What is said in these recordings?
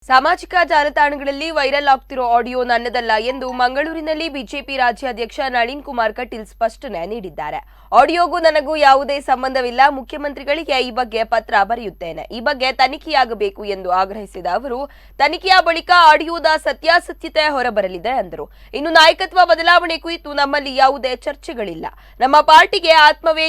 ಸಾಮಾಜಿಕ ಜಾಲತಾಣಗಳಲ್ಲಿ ವೈರಲ್ ಆಗ್ತಿರೋ ಆಡಿಯೋ ನನ್ನದಲ್ಲ ಎಂದು ಮಂಗಳೂರಿನಲ್ಲಿ ಬಿಜೆಪಿ ರಾಜ್ಯಾಧ್ಯಕ್ಷ ನಳಿನ್ ಕುಮಾರ್ ಕಟೀಲ್ ಸ್ಪಷ್ಟನೆ ನೀಡಿದ್ದಾರೆ. ಆಡಿಯೋಗೂ ನನಗೂ ಯಾವುದೇ ಸಂಬಂಧವಿಲ್ಲ, ಮುಖ್ಯಮಂತ್ರಿಗಳಿಗೆ ಈ ಬಗ್ಗೆ ಪತ್ರ ಬರೆಯುತ್ತೇನೆ, ಈ ಬಗ್ಗೆ ತನಿಖೆಯಾಗಬೇಕು ಎಂದು ಆಗ್ರಹಿಸಿದ ಅವರು, ತನಿಖೆಯ ಬಳಿಕ ಆಡಿಯೋದ ಸತ್ಯಾಸತ್ಯತೆ ಹೊರಬರಲಿದೆ ಎಂದರು. ಇನ್ನು ನಾಯಕತ್ವ ಬದಲಾವಣೆ ಕುರಿತು ನಮ್ಮಲ್ಲಿ ಯಾವುದೇ ಚರ್ಚೆಗಳಿಲ್ಲ. ನಮ್ಮ ಪಾರ್ಟಿಗೆ ಆತ್ಮವೇ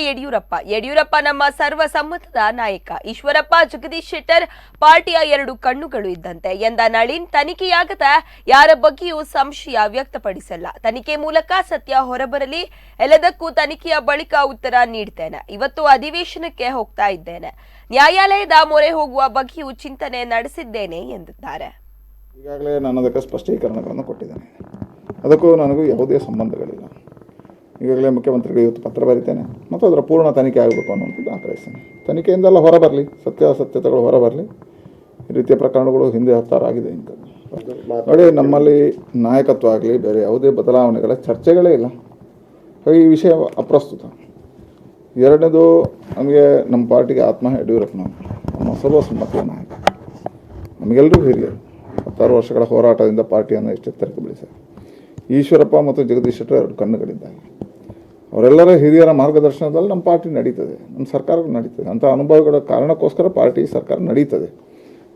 ಯಡಿಯೂರಪ್ಪ ನಮ್ಮ ಸರ್ವಸಮ್ಮತದ ನಾಯಕ. ಈಶ್ವರಪ್ಪ, ಜಗದೀಶ್ ಶೆಟ್ಟರ್ ಪಾರ್ಟಿಯ ಎರಡು ಕಣ್ಣುಗಳು ಇದ್ದಂತೆ ಎಂದ ನಳಿನ್, ತನಿಖೆಯಾಗದ ಯಾರ ಬಗ್ಗೆಯೂ ಸಂಶಯ ವ್ಯಕ್ತಪಡಿಸಲ್ಲ. ತನಿಖೆ ಮೂಲಕ ಸತ್ಯ ಹೊರಬರಲಿ, ಎಲ್ಲದಕ್ಕೂ ತನಿಖೆಯ ಬಳಿಕ ಉತ್ತರ ನೀಡ್ತೇನೆ. ಇವತ್ತು ಅಧಿವೇಶನಕ್ಕೆ ಹೋಗ್ತಾ ಇದ್ದೇನೆ, ನ್ಯಾಯಾಲಯದ ಮೊರೆ ಹೋಗುವ ಬಗ್ಗೆಯೂ ಚಿಂತನೆ ನಡೆಸಿದ್ದೇನೆ ಎಂದಿದ್ದಾರೆ. ಈಗಾಗಲೇ ನಾನು ಅದಕ್ಕೆ ಸ್ಪಷ್ಟೀಕರಣಗಳನ್ನು ಕೊಟ್ಟಿದ್ದೇನೆ. ಅದಕ್ಕೂ ನನಗೂ ಯಾವುದೇ ಸಂಬಂಧಗಳಿಲ್ಲ. ಈಗಾಗಲೇ ಮುಖ್ಯಮಂತ್ರಿಗಳು ಇವತ್ತು ಪತ್ರ ಬರೀತೇನೆ ಮತ್ತು ಅದರ ಪೂರ್ಣ ತನಿಖೆ ಆಗಬೇಕು ಅನ್ನುವಂಥದ್ದು ಆಗ್ರಹಿಸ್ತೇನೆ. ತನಿಖೆಯಿಂದೆಲ್ಲ ಹೊರಬರಲಿ, ಸತ್ಯಾಸತ್ಯತೆಗಳು ಹೊರಬರಲಿ. ಈ ರೀತಿಯ ಪ್ರಕರಣಗಳು ಹಿಂದೆ 10 ಆಗಿದೆ. ಇಂಥದ್ದು ನೋಡಿ, ನಮ್ಮಲ್ಲಿ ನಾಯಕತ್ವ ಆಗಲಿ ಬೇರೆ ಯಾವುದೇ ಬದಲಾವಣೆಗಳ ಚರ್ಚೆಗಳೇ ಇಲ್ಲ. ಹಾಗೆ ಈ ವಿಷಯ ಅಪ್ರಸ್ತುತ. ಎರಡನೇದು, ನಮಗೆ ನಮ್ಮ ಪಾರ್ಟಿಗೆ ಆತ್ಮ ಯಡಿಯೂರಪ್ಪನವರು ನಮ್ಮ ಸರ್ವಸಮ್ಮತಿಯ ನಾಯಕ. ನಮಗೆಲ್ಲರಿಗೂ ಹಿರಿಯರು, 16 ವರ್ಷಗಳ ಹೋರಾಟದಿಂದ ಪಾರ್ಟಿಯನ್ನು ಎಚ್ಚೆತ್ತರಕ್ಕೆ ಬೆಳೆಸಿದ್ದಾರೆ. ಈಶ್ವರಪ್ಪ ಮತ್ತು ಜಗದೀಶ್ ಶೆಟ್ಟರ್ ಎರಡು ಕಣ್ಣುಗಳಿದ್ದಾರೆ. ಅವರೆಲ್ಲರ ಹಿರಿಯರ ಮಾರ್ಗದರ್ಶನದಲ್ಲಿ ನಮ್ಮ ಪಾರ್ಟಿ ನಡೀತದೆ, ನಮ್ಮ ಸರ್ಕಾರ ನಡೀತದೆ. ಅಂಥ ಅನುಭವಗಳ ಕಾರಣಕ್ಕೋಸ್ಕರ ಪಾರ್ಟಿ ಸರ್ಕಾರ ನಡೀತದೆ.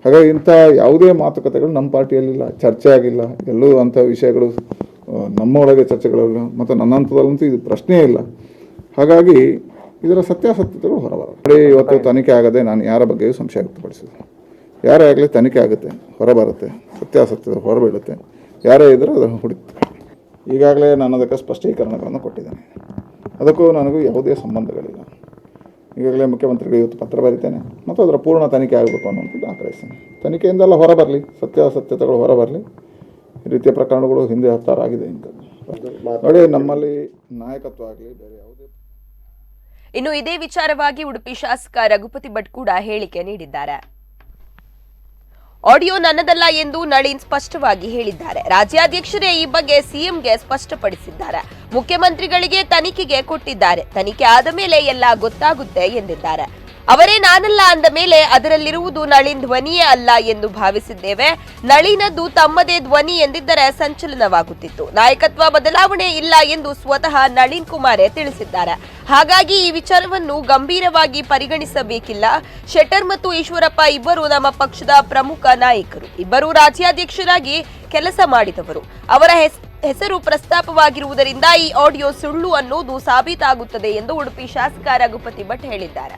ಹಾಗಾಗಿ ಇಂಥ ಯಾವುದೇ ಮಾತುಕತೆಗಳು ನಮ್ಮ ಪಾರ್ಟಿಯಲ್ಲಿಲ್ಲ, ಚರ್ಚೆ ಆಗಿಲ್ಲ. ಎಲ್ಲೂ ಅಂಥ ವಿಷಯಗಳು ನಮ್ಮೊಳಗೆ ಚರ್ಚೆಗಳಿಲ್ಲ ಮತ್ತು ನನ್ನ ಹಂತದಲ್ಲಂತೂ ಇದು ಪ್ರಶ್ನೆ ಇಲ್ಲ. ಹಾಗಾಗಿ ಇದರ ಸತ್ಯಾಸತ್ಯತೆಗಳು ಹೊರಬರಲ್ಲ. ಇವತ್ತು ತನಿಖೆ ಆಗದೆ ನಾನು ಯಾರ ಬಗ್ಗೆಯೂ ಸಂಶಯ ವ್ಯಕ್ತಪಡಿಸಿದೆ. ಯಾರೇ ಆಗಲಿ ತನಿಖೆ ಆಗುತ್ತೆ, ಹೊರಬರುತ್ತೆ, ಸತ್ಯಾಸತ್ಯತೆ ಹೊರಬೀಳುತ್ತೆ. ಯಾರೇ ಇದ್ದರೂ ಅದನ್ನು ಹುಡುಕ್ತಾರೆ. ಈಗಾಗಲೇ ನಾನು ಅದಕ್ಕೆ ಸ್ಪಷ್ಟೀಕರಣಗಳನ್ನು ಕೊಟ್ಟಿದ್ದೇನೆ. ಅದಕ್ಕೂ ನನಗೂ ಯಾವುದೇ ಸಂಬಂಧಗಳಿಲ್ಲ. ಈಗಾಗಲೇ ಮುಖ್ಯಮಂತ್ರಿಗಳು ಇವತ್ತು ಪತ್ರ ಬರೀತೇನೆ ಮತ್ತು ಅದರ ಪೂರ್ಣ ತನಿಖೆ ಆಗಬೇಕು ಅನ್ನುವಂಥದ್ದು ಆಗ್ರಹಿಸ್ತೇನೆ. ತನಿಖೆಯಿಂದೆಲ್ಲ ಹೊರಬರಲಿ, ಸತ್ಯಾಸತ್ಯತೆಗಳು ಹೊರಬರಲಿ. ಈ ರೀತಿಯ ಪ್ರಕರಣಗಳು ಹಿಂದೆ 10 ಆಗಿದೆ. ಇಂಥದ್ದು ನೋಡಿ, ನಮ್ಮಲ್ಲಿ ನಾಯಕತ್ವ ಆಗಲಿ ಬೇರೆ ಯಾವುದೇ. ಇನ್ನು ಇದೇ ವಿಚಾರವಾಗಿ ಉಡುಪಿ ಶಾಸಕ ರಘುಪತಿ ಭಟ್ ಕೂಡ ಹೇಳಿಕೆ ನೀಡಿದ್ದಾರೆ. ಆಡಿಯೋ ನನ್ನದಲ್ಲ ಎಂದು ನಳಿನ್ ಸ್ಪಷ್ಟವಾಗಿ ಹೇಳಿದ್ದಾರೆ. ರಾಜ್ಯಾಧ್ಯಕ್ಷರೇ ಈ ಬಗ್ಗೆ ಸಿಎಂಗೆ ಸ್ಪಷ್ಟಪಡಿಸಿದ್ದಾರೆ. ಮುಖ್ಯಮಂತ್ರಿಗಳಿಗೆ ತನಿಖೆಗೆ ಕೊಟ್ಟಿದ್ದಾರೆ. ತನಿಖೆ ಆದ ಮೇಲೆ ಎಲ್ಲ ಗೊತ್ತಾಗುತ್ತೆ ಎಂದಿದ್ದಾರೆ. ಅವರೇ ನಾನಲ್ಲ ಅಂದ ಮೇಲೆ ಅದರಲ್ಲಿರುವುದು ನಳಿನ್ ಧ್ವನಿಯೇ ಅಲ್ಲ ಎಂದು ಭಾವಿಸಿದ್ದೇವೆ. ನಳಿನದ್ದು ತಮ್ಮದೇ ಧ್ವನಿ ಎಂದಿದ್ದರೆ ಸಂಚಲನವಾಗುತ್ತಿತ್ತು. ನಾಯಕತ್ವ ಬದಲಾವಣೆ ಇಲ್ಲ ಎಂದು ಸ್ವತಃ ನಳಿನ್ ಕುಮಾರೇ ತಿಳಿಸಿದ್ದಾರೆ. ಹಾಗಾಗಿ ಈ ವಿಚಾರವನ್ನು ಗಂಭೀರವಾಗಿ ಪರಿಗಣಿಸಬೇಕಿಲ್ಲ. ಶೆಟ್ಟರ್ ಮತ್ತು ಈಶ್ವರಪ್ಪ ಇಬ್ಬರು ನಮ್ಮ ಪಕ್ಷದ ಪ್ರಮುಖ ನಾಯಕರು, ಇಬ್ಬರು ರಾಜ್ಯಾಧ್ಯಕ್ಷರಾಗಿ ಕೆಲಸ ಮಾಡಿದವರು. ಅವರ ಹೆಸರು ಪ್ರಸ್ತಾಪವಾಗಿರುವುದರಿಂದ ಈ ಆಡಿಯೋ ಸುಳ್ಳು ಅನ್ನೋದು ಸಾಬೀತಾಗುತ್ತದೆ ಎಂದು ಉಡುಪಿ ಶಾಸಕ ರಘುಪತಿ ಭಟ್ ಹೇಳಿದ್ದಾರೆ.